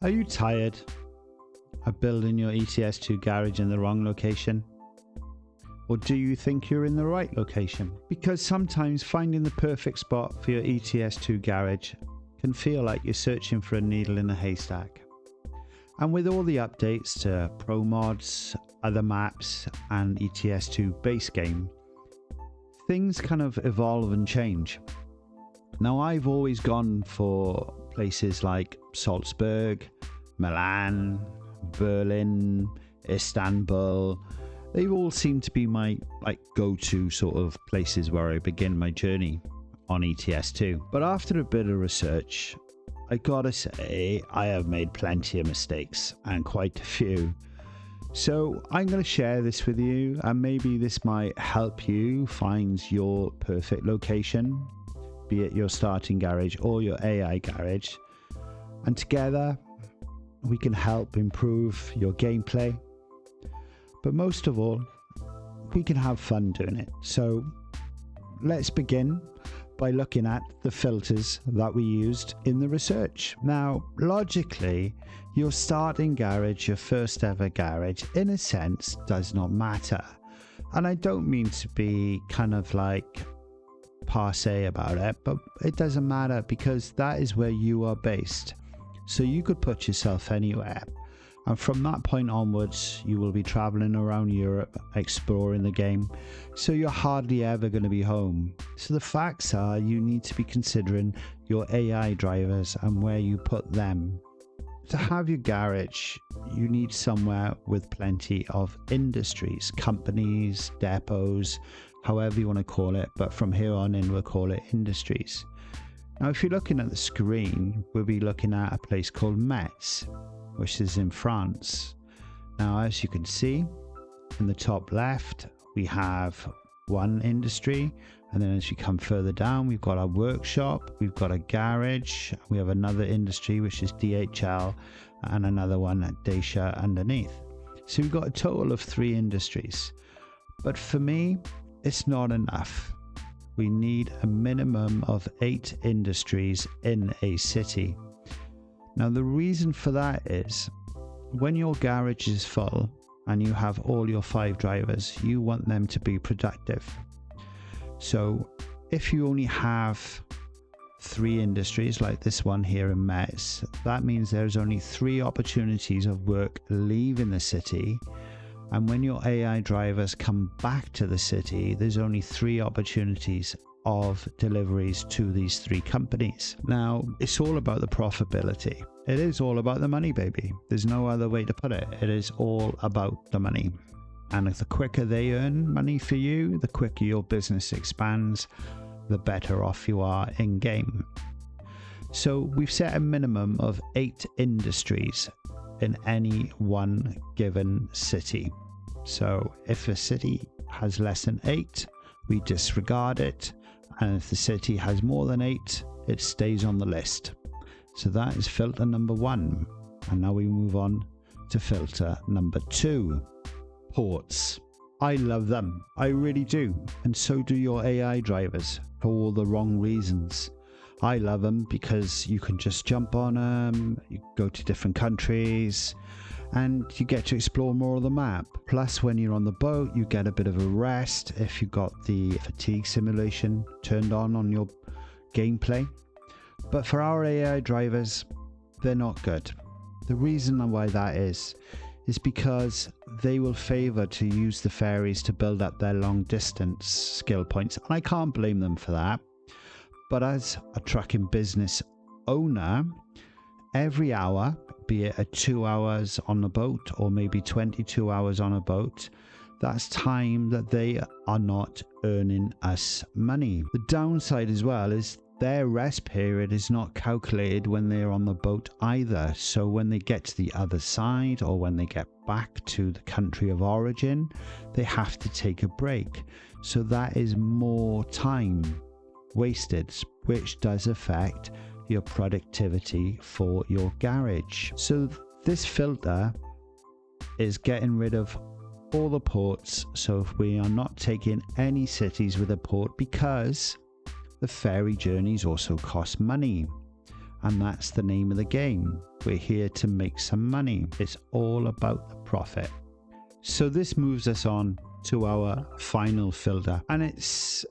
Are you tired of building your ETS2 garage in the wrong location? Or do you think you're in the right location? Because sometimes finding the perfect spot for your ETS2 garage can feel like you're searching for a needle in a haystack. And with all the updates to Pro Mods, other maps, and ETS2 base game, things kind of evolve and change. Now, I've always gone for places like Salzburg, Milan, Berlin, Istanbul. They all seem to be my go-to sort of places where I begin my journey on ETS2. But after a bit of research, I gotta say I have made plenty of mistakes, and quite a few. So I'm going to share this with you, and maybe this might help you find your perfect location, be it your starting garage or your AI garage, and together we can help improve your gameplay, but most of all we can have fun doing it. So let's begin by looking at the filters that we used in the research. Now, logically, your starting garage, your first ever garage, in a sense does not matter, and I don't mean to be kind of like passe about it, but it doesn't matter because that is where you are based. So you could put yourself anywhere, and from that point onwards you will be traveling around Europe exploring the game, so you're hardly ever going to be home. So the facts are you need to be considering your AI drivers and where you put them. To have your garage, you need somewhere with plenty of industries, companies, depots, however you want to call it, but from here on in we'll call it industries. Now, if you're looking at the screen, we'll be looking at a place called Metz, which is in France. Now, as you can see, in the top left, we have one industry, and then as you come further down, we've got our workshop, we've got a garage, we have another industry, which is DHL, and another one at Dacia underneath. So we've got a total of 3 industries. But for me, it's not enough. We need a minimum of 8 industries in a city. Now, the reason for that is when your garage is full and you have all your 5 drivers, you want them to be productive. So if you only have 3 industries like this one here in Metz, that means there's only 3 opportunities of work leaving the city. And when your AI drivers come back to the city, there's only 3 opportunities of deliveries to these 3 companies. Now, it's all about the profitability. It is all about the money, baby. There's no other way to put it. It is all about the money. And if the quicker they earn money for you, the quicker your business expands, the better off you are in game. So we've set a minimum of 8 industries in any one given city. So if a city has less than 8, we disregard it, and if the city has more than 8, it stays on the list. So that is filter number 1, and now we move on to filter number 2, ports. I love them, I really do, and so do your AI drivers, for all the wrong reasons. I love them because you can just jump on them, you go to different countries, and you get to explore more of the map. Plus, when you're on the boat, you get a bit of a rest if you got the fatigue simulation turned on your gameplay. But for our AI drivers, they're not good. The reason why that is because they will favor to use the ferries to build up their long distance skill points, and I can't blame them for that. But as a trucking business owner, every hour, be it a 2 hours on a boat or maybe 22 hours on a boat, that's time that they are not earning us money. The downside as well is their rest period is not calculated when they're on the boat either. So when they get to the other side or when they get back to the country of origin, they have to take a break. So that is more time wasted, which does affect your productivity for your garage. So this filter is getting rid of all the ports. So if we are not taking any cities with a port, because the ferry journeys also cost money. And that's the name of the game. We're here to make some money. It's all about the profit. So this moves us on to our final filter, and it's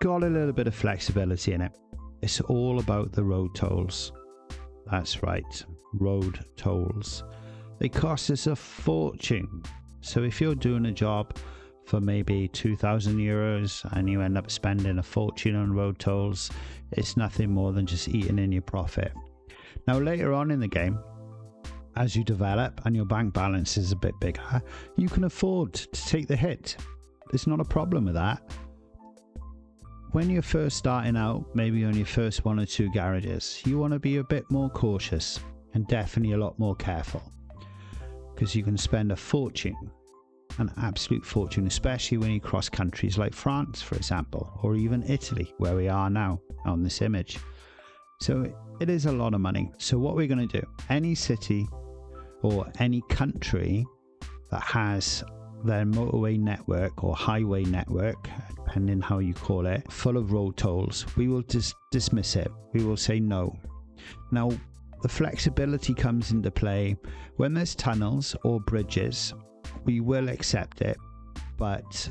got a little bit of flexibility in it. It's all about the road tolls. That's right, road tolls. They cost us a fortune. So if you're doing a job for maybe 2,000 euros and you end up spending a fortune on road tolls, it's nothing more than just eating in your profit. Now later on in the game, as you develop and your bank balance is a bit bigger, you can afford to take the hit. There's not a problem with that. When you're first starting out, maybe on your first 1 or 2 garages, you want to be a bit more cautious and definitely a lot more careful, because you can spend a fortune, an absolute fortune, especially when you cross countries like France, for example, or even Italy, where we are now on this image. So it is a lot of money. So what we're going to do, any city or any country that has their motorway network or highway network, depending how you call it, full of road tolls, we will just dismiss it. We will say no. Now, the flexibility comes into play when there's tunnels or bridges. We will accept it, but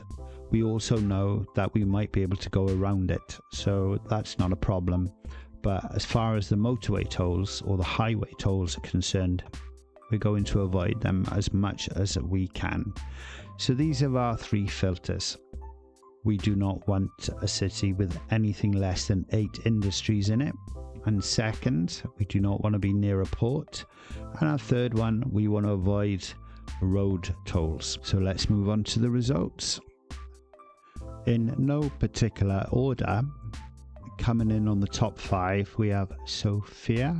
we also know that we might be able to go around it, so that's not a problem. But as far as the motorway tolls or the highway tolls are concerned, we're going to avoid them as much as we can. So these are our 3 filters. We do not want a city with anything less than 8 industries in it. And second, we do not want to be near a port. And our third one, we want to avoid road tolls. So let's move on to the results. In no particular order, coming in on the top 5, we have Sofia,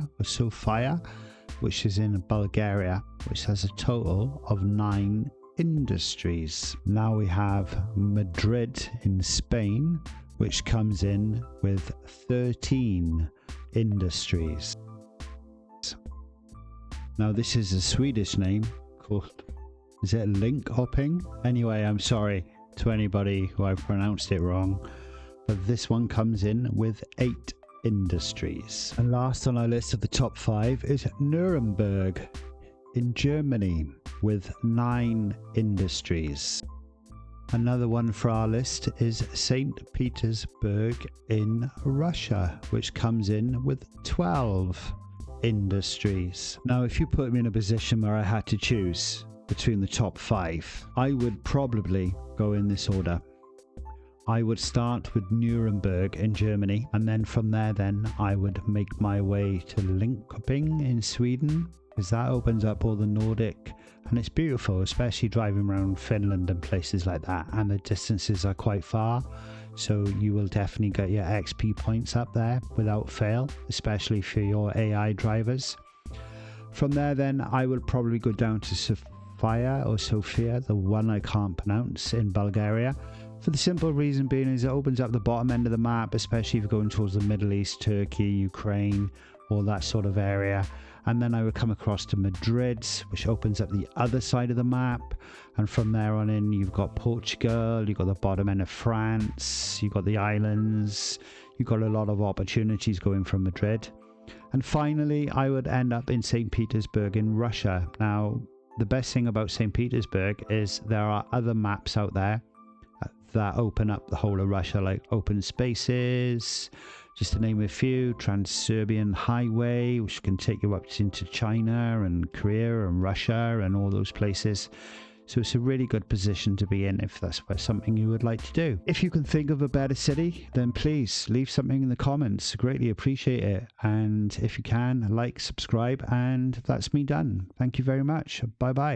which is in Bulgaria, which has a total of 9 industries. Now we have Madrid in Spain, which comes in with 13 industries. Now this is a Swedish name called, is it Linköping? Anyway, I'm sorry to anybody who I've pronounced it wrong, but this one comes in with 8 industries. And last on our list of the top 5 is Nuremberg in Germany with 9 industries. Another one for our list is St. Petersburg in Russia, which comes in with 12 industries. Now, if you put me in a position where I had to choose between the top 5, I would probably go in this order. I would start with Nuremberg in Germany, and then from there I would make my way to Linköping in Sweden, because that opens up all the Nordic, and it's beautiful, especially driving around Finland and places like that, and the distances are quite far, so you will definitely get your XP points up there without fail, especially for your AI drivers. From there I would probably go down to Sofia, the one I can't pronounce, in Bulgaria, for the simple reason being is it opens up the bottom end of the map, especially if you're going towards the Middle East, Turkey, Ukraine, all that sort of area. And then I would come across to Madrid, which opens up the other side of the map. And from there on in, you've got Portugal, you've got the bottom end of France, you've got the islands, you've got a lot of opportunities going from Madrid. And finally, I would end up in St. Petersburg in Russia. Now, the best thing about St. Petersburg is there are other maps out there that open up the whole of Russia, like open spaces, just to name a few, Trans-Serbian Highway, which can take you up into China and Korea and Russia and all those places. So it's a really good position to be in if that's something you would like to do. If you can think of a better city, then please leave something in the comments. Greatly appreciate it. And if you can, like, subscribe, and that's me done. Thank you very much. Bye bye.